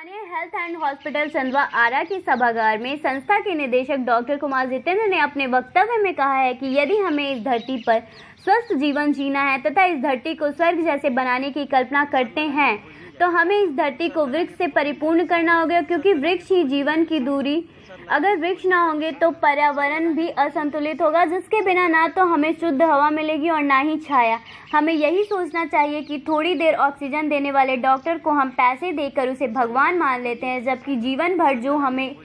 स्थानीय health and hospital चंदवा आरा के सभागार में संस्था के निदेशक डॉक्टर कुमार जितेंद्र ने अपने वक्तव्य में कहा है कि यदि हमें इस धरती पर स्वस्थ जीवन जीना है तथा इस धरती को स्वर्ग जैसे बनाने की कल्पना करते हैं तो हमें इस धरती को वृक्ष से परिपूर्ण करना होगा, क्योंकि वृक्ष ही जीवन की दूरी। अगर वृक्ष ना होंगे तो पर्यावरण भी असंतुलित होगा, जिसके बिना ना तो हमें शुद्ध हवा मिलेगी और ना ही छाया। हमें यही सोचना चाहिए कि थोड़ी देर ऑक्सीजन देने वाले डॉक्टर को हम पैसे देकर उसे भगवान मान लेते हैं, जबकि जीवन भर जो हमें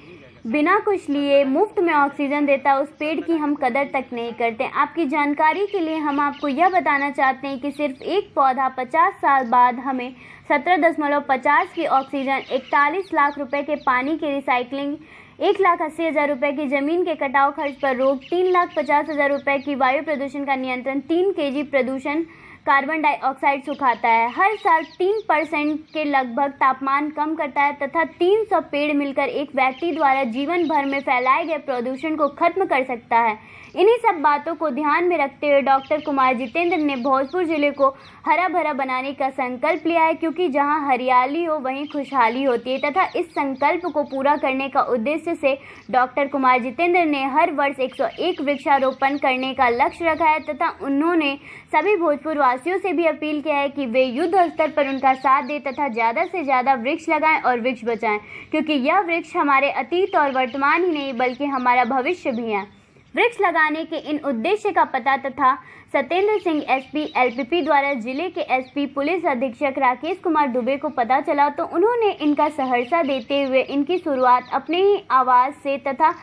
बिना कुछ लिए मुफ्त में ऑक्सीजन देता उस पेड़ की हम कदर तक नहीं करते। आपकी जानकारी के लिए हम आपको यह बताना चाहते हैं कि सिर्फ एक पौधा 50 साल बाद हमें 17.50 की ऑक्सीजन, 41 लाख रुपए के पानी की रिसाइकलिंग, 1,80,000 रुपए की जमीन के कटाव खर्च पर रोक, 3,50,000 रुपए की वायु प्रदूषण का नियंत्रण, 3 kg प्रदूषण कार्बन डाइऑक्साइड सुखाता है, हर साल 3% के लगभग तापमान कम करता है तथा 300 पेड़ मिलकर एक व्यक्ति द्वारा जीवन भर में फैलाए गए प्रदूषण को खत्म कर सकता है। इन्हीं सब बातों को ध्यान में रखते हुए डॉक्टर कुमार जितेंद्र ने भोजपुर जिले को हरा भरा बनाने का संकल्प लिया है, क्योंकि जहां हरियाली हो वहीं खुशहाली होती है तथा इस संकल्प को पूरा करने का उद्देश्य से डॉक्टर कुमार जितेंद्र ने हर वर्ष 101 वृक्षारोपण करने का लक्ष्य रखा है तथा उन्होंने सभी भोजपुर वासियों से भी अपील किया है कि वे युद्ध स्तर पर उनका साथ दें तथा ज़्यादा से ज़्यादा वृक्ष लगाएं और वृक्ष बचाएं, क्योंकि यह वृक्ष हमारे अतीत और वर्तमान ही नहीं बल्कि हमारा भविष्य भी है। वृक्ष लगाने के इन उद्देश्य का पता तथा सत्येंद्र सिंह एसपी एलपीपी द्वारा जिले के एसपी पुलिस अधीक्षक राकेश कुमार दुबे को पता चला तो उन्होंने इनका सहर्षा देते हुए इनकी शुरुआत अपने ही आवास से तथा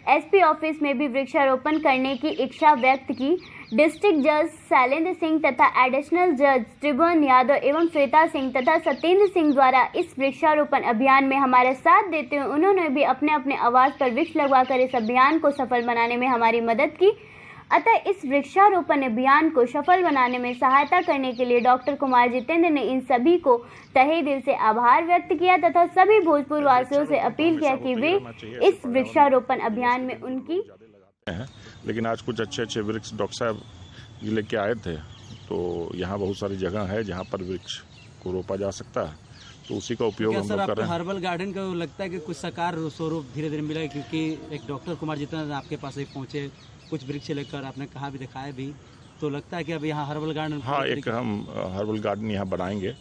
एसपी ऑफिस में भी वृक्षारोपण करने की इच्छा व्यक्त की। डिस्ट्रिक्ट जज शैलेंद्र सिंह तथा एडिशनल जज त्रिभुवन यादव एवं श्वेता सिंह तथा सत्येंद्र सिंह द्वारा इस वृक्षारोपण अभियान में हमारा साथ देते हुए उन्होंने भी अपने अपने आवास पर वृक्ष लगवाकर इस अभियान को सफल बनाने में हमारी मदद की। अतः इस वृक्षारोपण अभियान को सफल बनाने में सहायता करने के लिए डॉक्टर कुमार जितेंद्र ने इन सभी को तहे दिल से आभार व्यक्त किया तथा सभी भोजपुर वासियों से अपील किया कि वे इस वृक्षारोपण अभियान में उनकी लेकिन आज कुछ अच्छे वृक्ष डॉक्टर साहब लेके आए थे, तो यहाँ बहुत सारी जगह है जहाँ पर वृक्ष को रोपा जा सकता है, तो उसी का उपयोग हम लोग कर रहे हैं। हर्बल गार्डन का लगता है कि कुछ साकार स्वरूप धीरे धीरे मिला है, क्योंकि एक डॉक्टर कुमार जितेंद्र आपके पास एक पहुँचे कुछ वृक्ष लेकर, आपने कहा भी दिखाया भी, तो लगता है कि अब यहाँ हर्बल गार्डन, हाँ, एक हम हर्बल गार्डन यहाँ बनाएंगे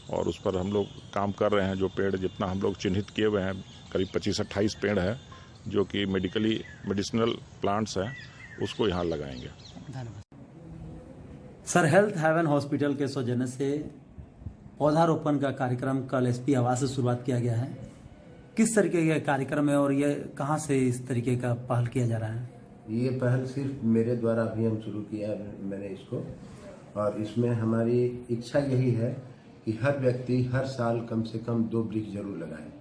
और उस पर हम लोग काम कर रहे हैं। जो पेड़ जितना हम लोग चिन्हित किए हुए हैं, करीब 25-28 पेड़ है जो कि मेडिसिनल प्लांट्स हैं, उसको यहाँ लगाएंगे। धन्यवाद सर। हेल्थ हेवन हॉस्पिटल के सौजन्य से पौधारोपण का कार्यक्रम कल एसपी आवास से शुरुआत किया गया है। किस तरीके का कार्यक्रम है और ये कहाँ से इस तरीके का पहल किया जा रहा है? ये पहल सिर्फ मेरे द्वारा अभी हम शुरू किया मैंने इसको, और इसमें हमारी इच्छा यही है कि हर व्यक्ति हर साल कम से कम 2 वृक्ष जरूर लगाए।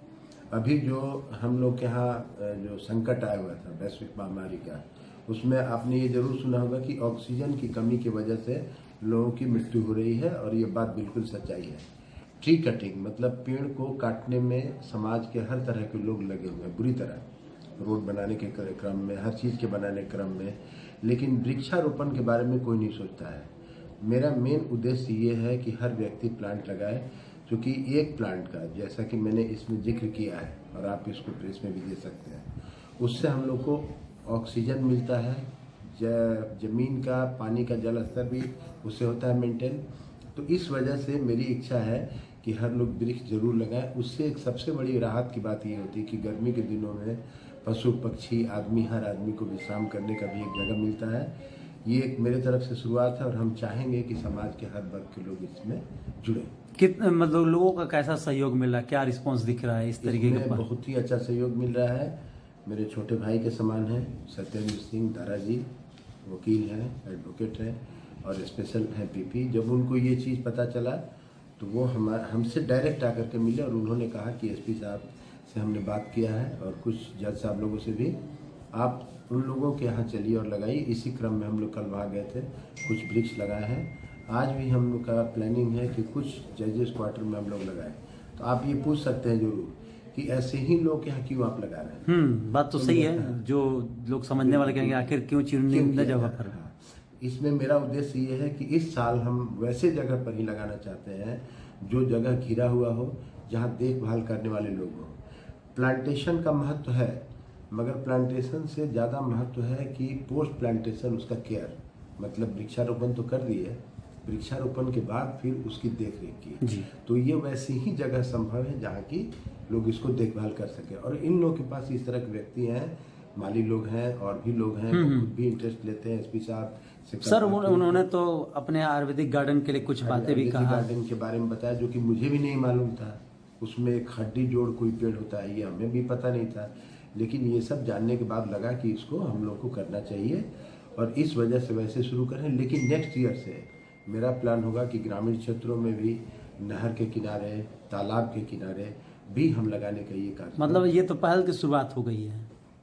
अभी जो हम लोग के यहाँ जो संकट आया हुआ था वैश्विक महामारी का, उसमें आपने ये जरूर सुना होगा कि ऑक्सीजन की कमी की वजह से लोगों की मृत्यु हो रही है, और ये बात बिल्कुल सच्चाई है। ट्री कटिंग मतलब पेड़ को काटने में समाज के हर तरह के लोग लगे हुए हैं बुरी तरह, रोड बनाने के क्रम में, हर चीज़ के बनाने के क्रम में, लेकिन वृक्षारोपण के बारे में कोई नहीं सोचता है। मेरा मेन उद्देश्य ये है कि हर व्यक्ति प्लांट लगाए, क्योंकि एक प्लांट का, जैसा कि मैंने इसमें जिक्र किया है और आप इसको प्रेस में भी दे सकते हैं, उससे हम लोग को ऑक्सीजन मिलता है, जमीन का पानी का जल स्तर भी उससे होता है मेंटेन। तो इस वजह से मेरी इच्छा है कि हर लोग वृक्ष जरूर लगाएं। उससे एक सबसे बड़ी राहत की बात ये होती है कि गर्मी के दिनों में पशु पक्षी आदमी, हर आदमी को विश्राम करने का भी एक जगह मिलता है। ये एक मेरे तरफ से शुरुआत है और हम चाहेंगे कि समाज के हर वर्ग के लोग इसमें जुड़े। कितना मतलब लोगों का कैसा सहयोग मिल रहा है, क्या रिस्पांस दिख रहा है इस तरीके का? बहुत ही अच्छा सहयोग मिल रहा है। मेरे छोटे भाई के समान हैं सत्येंद्र सिंह दाराजी, वकील हैं, एडवोकेट हैं और स्पेशल हैं पीपी। जब उनको ये चीज़ पता चला तो वो हमसे डायरेक्ट आकर के मिले और उन्होंने कहा कि एसपी साहब से हमने बात किया है और कुछ जज साहब लोगों से भी, आप उन लोगों के यहाँ चलिए और लगाइए। इसी क्रम में हम लोग कल वहाँ गए थे, कुछ वृक्ष लगाए हैं। आज भी हम लोग का प्लानिंग है कि कुछ जजेस क्वार्टर में हम लोग लगाए। तो आप ये पूछ सकते हैं जरूर कि ऐसे ही लोग यहाँ क्यों आप लगा रहे हैं। बात तो सही है, जो लोग समझने वाले कहेंगे आखिर क्यों चुनिंदा जगह पर। इसमें मेरा उद्देश्य ये है कि इस साल हम वैसे जगह पर ही लगाना चाहते हैं जो जगह घिरा हुआ हो, जहाँ देखभाल करने वाले लोग हों। प्लांटेशन का महत्व है, मगर प्लांटेशन से ज़्यादा महत्व है कि पोस्ट प्लांटेशन उसका केयर, मतलब वृक्षारोपण तो कर दिए, वृक्षारोपण के बाद फिर उसकी देख रेख की। तो ये वैसी ही जगह संभव है जहाँ की लोग इसको देखभाल कर सके। और इन लोगों के पास इस तरह के व्यक्ति हैं, माली लोग हैं और भी लोग हैं, वो खुद भी इंटरेस्ट लेते हैं। एसपी साहब से सर उन्होंने तो अपने आयुर्वेदिक गार्डन के लिए कुछ बातें भी कहा, गार्डन के बारे में बताया जो कि मुझे भी नहीं मालूम था। उसमें एक हड्डी जोड़ कोई पेड़ होता है, ये हमें भी पता नहीं था। लेकिन ये सब जानने के बाद लगा कि इसको हम लोग को करना चाहिए और इस वजह से वैसे शुरू करें। लेकिन नेक्स्ट ईयर से मेरा प्लान होगा कि ग्रामीण क्षेत्रों में भी नहर के किनारे, तालाब के किनारे भी हम लगाने का ये कार्य। मतलब ये तो पहल की शुरुआत हो गई है।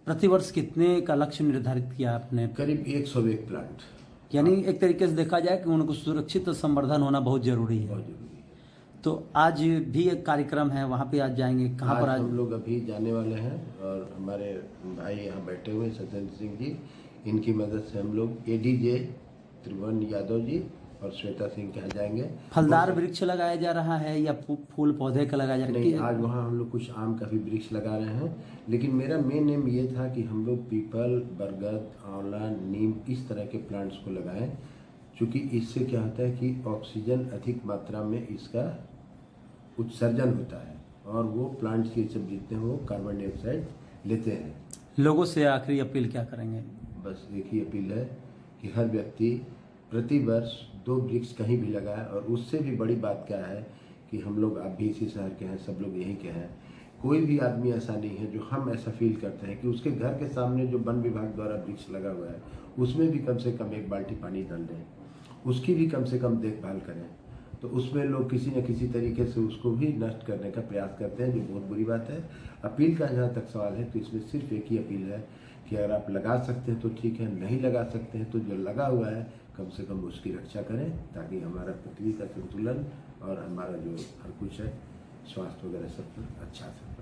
प्रतिवर्ष कितने का लक्ष्य निर्धारित किया आपने? करीब 101 प्लांट। यानी एक तरीके से देखा जाए कि उनको सुरक्षित और संवर्धन होना बहुत जरूरी है। बहुत जरूरी है। तो आज भी एक कार्यक्रम है, वहाँ पे आज जाएंगे, कहाँ पर? आज हम लोग अभी जाने वाले हैं और हमारे भाई यहाँ बैठे हुए सत्येंद्र सिंह जी, इनकी मदद से हम लोग एडीजे त्रिभुवन यादव जी और श्वेता सिंह के यहाँ जाएंगे। फलदार वृक्ष लगाया जा रहा है या फूल पौधे का लगाया जा रहा है? नहीं, आज वहाँ हम लोग कुछ आम का भी वृक्ष लगा रहे हैं। लेकिन मेरा मेन एम ये था कि हम लोग पीपल, बरगद, आंवला, नीम इस तरह के प्लांट्स को लगाएं, क्योंकि इससे क्या होता है कि ऑक्सीजन अधिक मात्रा में इसका उत्सर्जन होता है और वो प्लांट्स ये सब जितने हैं वो कार्बन डाइऑक्साइड लेते हैं। लोगों से आखिरी अपील क्या करेंगे? बस एक ही अपील है कि हर व्यक्ति प्रति वर्ष 2 वृक्ष कहीं भी लगाए। और उससे भी बड़ी बात क्या है कि हम लोग, आप भी इसी शहर के हैं, सब लोग यहीं के हैं, कोई भी आदमी ऐसा नहीं है जो हम ऐसा फील करते हैं कि उसके घर के सामने जो वन विभाग द्वारा वृक्ष लगा हुआ है उसमें भी कम से कम 1 बाल्टी पानी डाल दें, उसकी भी कम से कम देखभाल करें। तो उसमें लोग किसी न किसी तरीके से उसको भी नष्ट करने का प्रयास करते हैं, जो बहुत बुरी बात है। अपील का जहाँ तक सवाल है तो इसमें सिर्फ एक ही अपील है कि अगर आप लगा सकते हैं तो ठीक है, नहीं लगा सकते हैं तो जो लगा हुआ है कम से कम उसकी रक्षा करें, ताकि हमारा पृथ्वी का संतुलन और हमारा जो हर कुछ है, स्वास्थ्य वगैरह सब अच्छा से